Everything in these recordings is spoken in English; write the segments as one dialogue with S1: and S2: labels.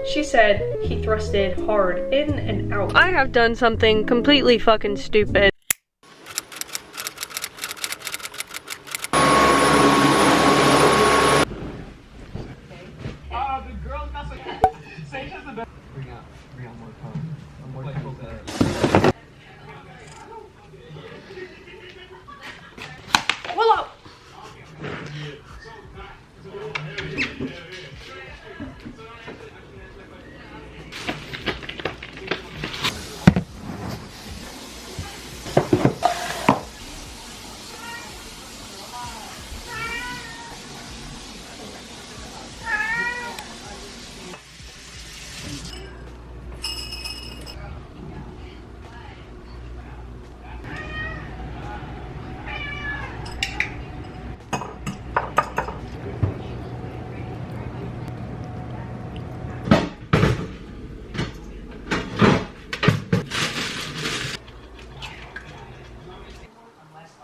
S1: She said he thrusted hard in and out. I have done something completely fucking stupid. Willow!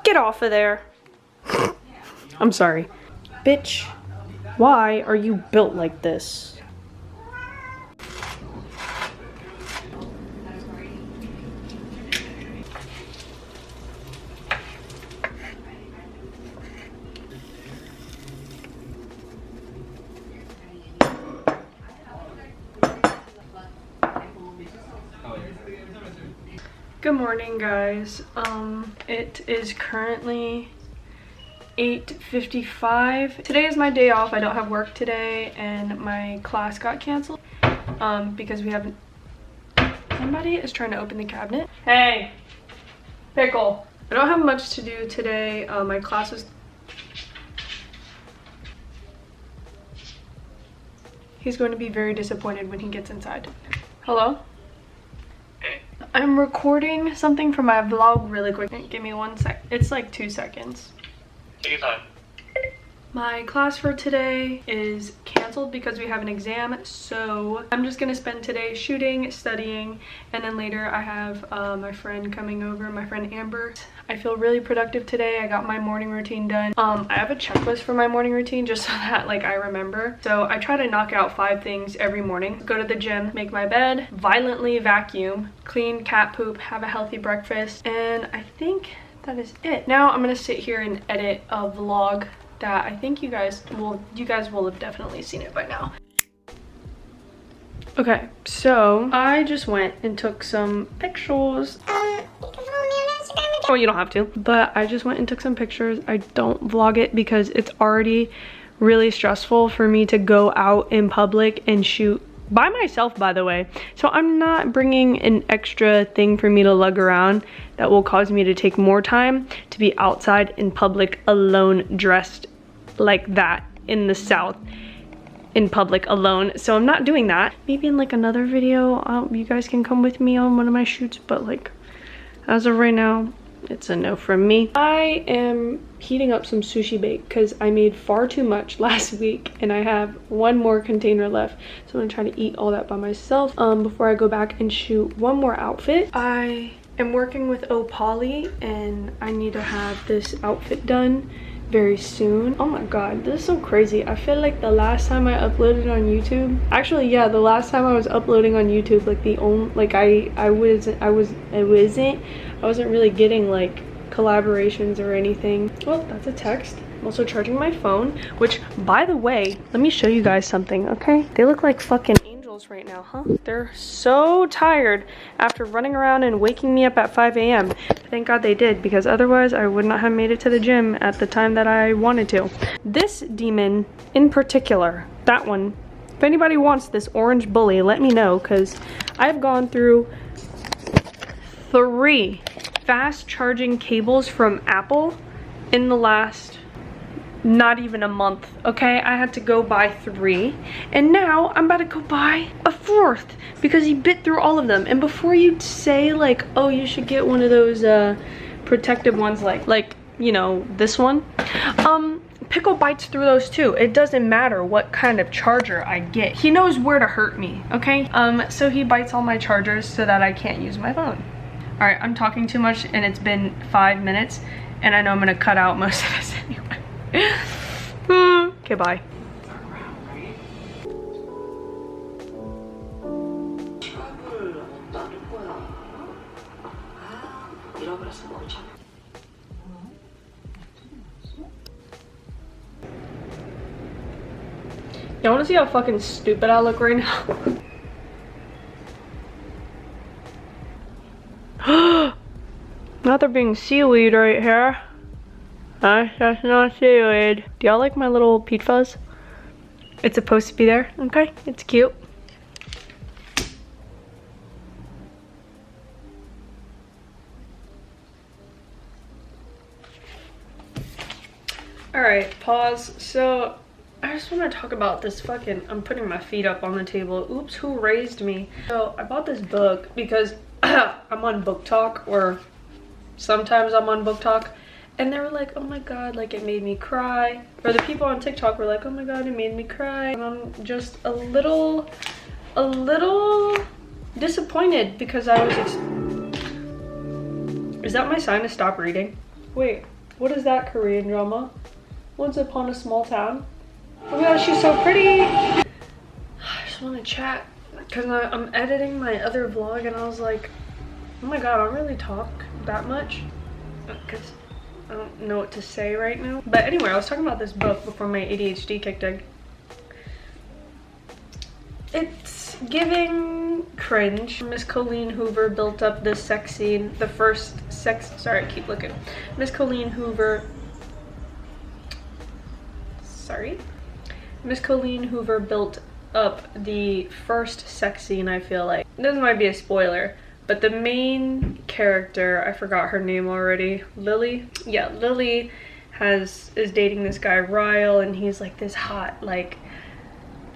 S1: Get off of there. I'm sorry. Bitch, why are you built like this? Good morning, guys. It is currently 8:55. Today is my day off. I don't have work today, and my class got canceled because we haven't. Somebody is trying to open the cabinet. Hey, Pickle. I don't have much to do today. My class was. He's going to be very disappointed when he gets inside. Hello? I'm recording something for my vlog really quick. Give me 1 sec. It's like 2 seconds.
S2: Take your time.
S1: My class for today is canceled because we have an exam, so I'm just gonna spend today shooting, studying, and then later I have my friend coming over, my friend Amber. I feel really productive today. I got my morning routine done. I have a checklist for my morning routine just so that like I remember. So I try to knock out 5 things every morning. Go to the gym, make my bed, violently vacuum, clean cat poop, have a healthy breakfast, and I think that is it. Now I'm gonna sit here and edit a vlog that I think you guys will have definitely seen it by now. Okay, so I just went and took some pictures. Oh, you don't have to, but I just went and took some pictures. I don't vlog it because it's already really stressful for me to go out in public and shoot by myself, by the way. So I'm not bringing an extra thing for me to lug around that will cause me to take more time to be outside in public alone, dressed like that in the South in public alone. So I'm not doing that. Maybe in like another video you guys can come with me on one of my shoots, but like as of right now it's a no from me. I am heating up some sushi bake because I made far too much last week and I have 1 more container left. So I'm gonna try to eat all that by myself before I go back and shoot 1 more outfit. I am working with Opali and I need to have this outfit done very soon. Oh my god, this is so crazy. I feel like the last time I uploaded on YouTube, actually yeah, the last time I was uploading on YouTube, like the only like I wasn't really getting like collaborations or anything. Well, that's a text. I'm also charging my phone, which by the way, let me show you guys something, okay? They look like fucking angels right now, huh? They're so tired after running around and waking me up at 5 a.m. Thank God they did, because otherwise I would not have made it to the gym at the time that I wanted to. This demon in particular, that one, if anybody wants this orange bully, let me know, because I've gone through 3 fast charging cables from Apple in the last not even a month, okay? I had to go buy 3 and now I'm about to go buy a 4th because he bit through all of them. And before you say like, oh, you should get one of those protective ones like you know, this one, Pickle bites through those too. It doesn't matter what kind of charger I get. He knows where to hurt me, okay? So he bites all my chargers so that I can't use my phone. All right, I'm talking too much and it's been 5 minutes and I know I'm gonna cut out most of this anyway. Okay, bye. Y'all wanna see how fucking stupid I look right now? Not there being seaweed right here. That's not seaweed. Do y'all like my little peach fuzz? It's supposed to be there, okay? It's cute. Alright, pause. So, I just want to talk about this fucking, I'm putting my feet up on the table. Oops, who raised me? So, I bought this book because I'm on Book Talk, or sometimes I'm on Book Talk, and they were like, oh my god, like it made me cry. Or the people on TikTok were like, oh my god, it made me cry. And I'm just a little disappointed because I was Is that my sign to stop reading? Wait, what is that Korean drama? Once Upon a Small Town? Oh my god, she's so pretty. I just want to chat because I'm editing my other vlog and I was like, oh my god, I don't really talk that much because I don't know what to say right now. But anyway, I was talking about this book before my ADHD kicked in. It's giving cringe. Miss Colleen Hoover built up this sex scene. The first sex, sorry, I keep looking. Miss Colleen Hoover built up the first sex scene, I feel like. This might be a spoiler, but the main character, I forgot her name already, Lily? Yeah, Lily is dating this guy, Ryle, and he's like this hot, like,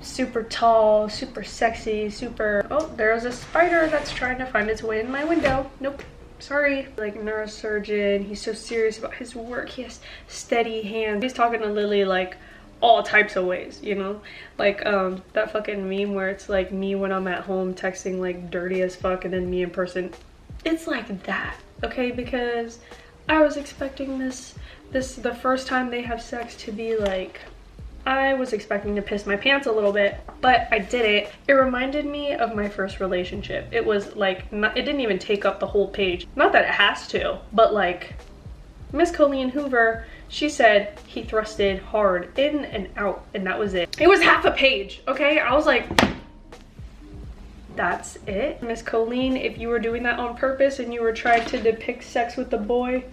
S1: super tall, super sexy, super... Oh, there's a spider that's trying to find its way in my window. Nope. Sorry. Like, neurosurgeon, he's so serious about his work, he has steady hands. He's talking to Lily, like, all types of ways, you know? Like, that fucking meme where it's like me when I'm at home texting like dirty as fuck and then me in person. It's like that, okay? Because I was expecting this the first time they have sex to be like, I was expecting to piss my pants a little bit, but I didn't. It reminded me of my first relationship. It was like, it didn't even take up the whole page. Not that it has to, but like, Miss Colleen Hoover, she said he thrusted hard in and out, and that was it. It was half a page, okay? I was like, that's it? Miss Colleen, if you were doing that on purpose and you were trying to depict sex with the boy,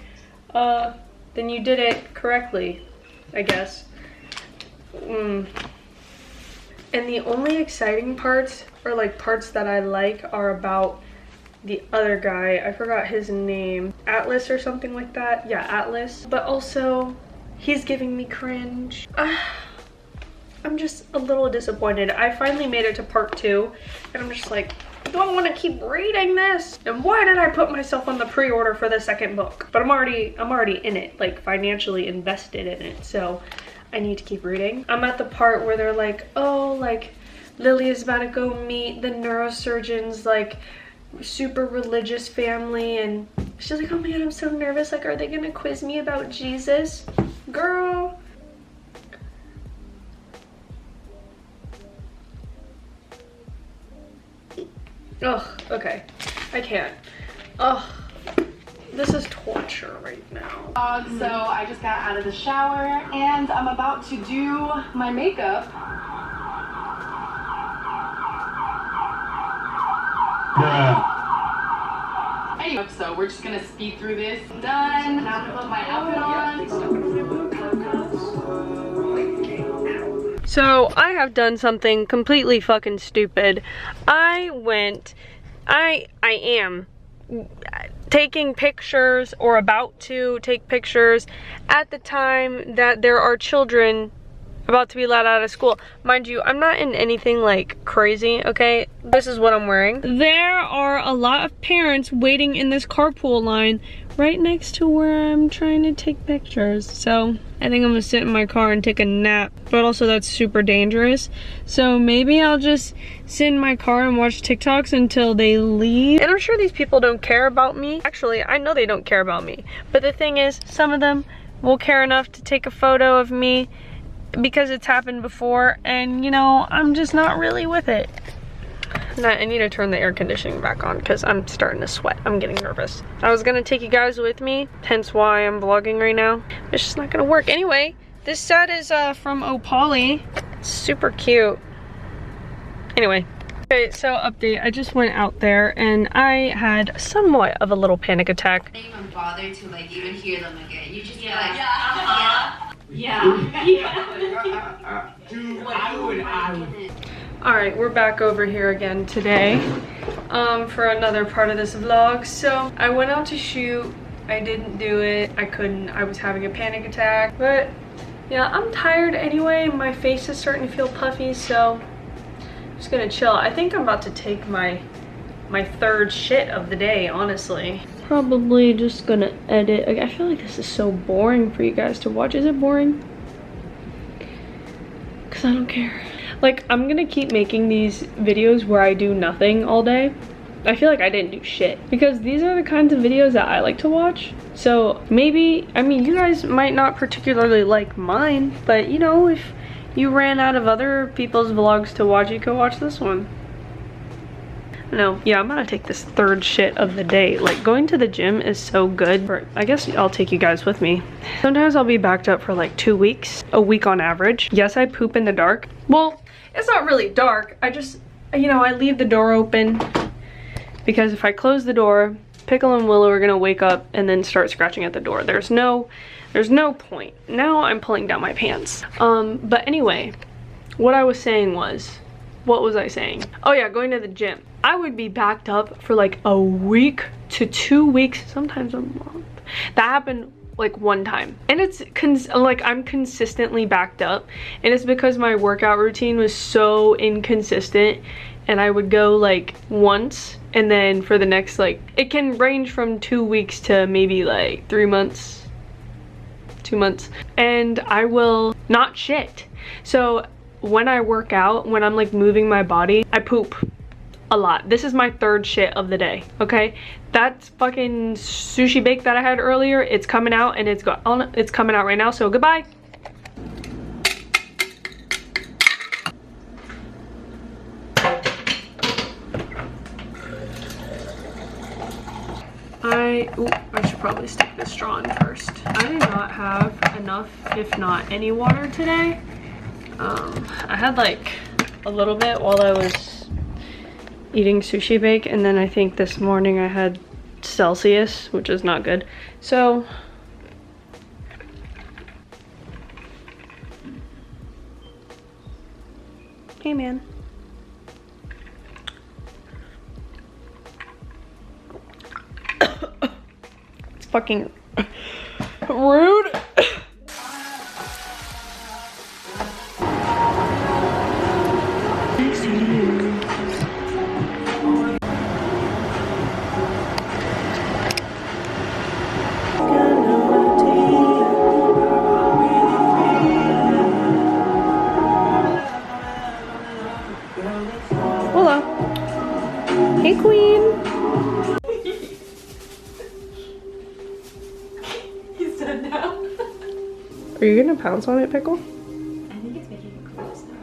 S1: then you did it correctly, I guess. And the only exciting parts, or like parts that I like, are about the other guy. I forgot his name. Atlas or something like that. Yeah, Atlas. But also, he's giving me cringe. I'm just a little disappointed. I finally made it to part 2, and I'm just like, I don't want to keep reading this. And why did I put myself on the pre-order for the second book? But I'm already in it, like financially invested in it. So I need to keep reading. I'm at the part where they're like, oh, like Lily is about to go meet the neurosurgeon's like super religious family, and she's like, oh my god, I'm so nervous, like, are they gonna quiz me about Jesus? Girl. Ugh, okay, I can't. Ugh, this is torture right now.
S2: So I just got out of the shower and I'm about to do my makeup. Anyway, so we're just gonna speed through this. Done. Now I'm gonna put my outfit on.
S1: So I have done something completely fucking stupid. I am taking pictures, or about to take pictures, at the time that there are children about to be let out of school. Mind you, I'm not in anything like crazy, okay? This is what I'm wearing. There are a lot of parents waiting in this carpool line right next to where I'm trying to take pictures. So I think I'm gonna sit in my car and take a nap, but also that's super dangerous. So maybe I'll just sit in my car and watch TikToks until they leave. And I'm sure these people don't care about me. Actually, I know they don't care about me. But the thing is, some of them will care enough to take a photo of me because it's happened before, and you know, I'm just not really with it. I need to turn the air conditioning back on because I'm starting to sweat. I'm getting nervous. I was gonna take you guys with me, hence why I'm vlogging right now. It's just not gonna work. Anyway, this set is from Opali. Super cute. Anyway. Okay, so update. I just went out there and I had somewhat of a little panic attack.
S3: I didn't even bother to like even hear them again. You just like,
S1: Alright, we're back over here again today for another part of this vlog. So I went out to shoot. I didn't do it. I couldn't. I was having a panic attack. But yeah, I'm tired anyway. My face is starting to feel puffy, so I'm just gonna chill. I think I'm about to take my third shit of the day, honestly. Probably just gonna edit. I feel like this is so boring for you guys to watch. Is it boring? Because I don't care. Like, I'm gonna keep making these videos where I do nothing all day. I feel like I didn't do shit. Because these are the kinds of videos that I like to watch. So maybe, I mean, you guys might not particularly like mine, but you know, if you ran out of other people's vlogs to watch, you could watch this one. No, yeah, I'm gonna take this third shit of the day. Like, going to the gym is so good. I guess I'll take you guys with me. Sometimes I'll be backed up for like 2 weeks, a week on average. Yes, I poop in the dark. Well, it's not really dark. I just, you know, I leave the door open because if I close the door, Pickle and Willow are gonna wake up and then start scratching at the door. There's no point. Now I'm pulling down my pants. But anyway, what I was saying was, what was I saying? Oh yeah, going to the gym. I would be backed up for like a week to 2 weeks, sometimes a month. That happened like one time. And it's like I'm consistently backed up. And it's because my workout routine was so inconsistent. And I would go like once and then for the next, like, it can range from 2 weeks to maybe like 3 months, 2 months. And I will not shit. So when I work out, when I'm like moving my body, I poop a lot. This is my third shit of the day, okay? That's fucking sushi bake that I had earlier. It's coming out and it's coming out right now, so goodbye. I should probably stick this straw in first. I did not have enough, if not any water today. I had like a little bit while I was eating sushi bake, and then I think this morning I had Celsius, which is not good. So hey man. It's fucking rude. Hello. Hey, Queen.
S3: He's done now.
S1: Are you gonna pounce on it, Pickle?
S3: I think it's making it close now.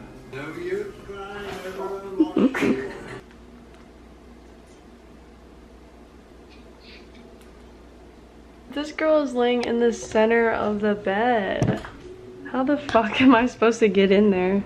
S1: This girl is laying in the center of the bed. How the fuck am I supposed to get in there?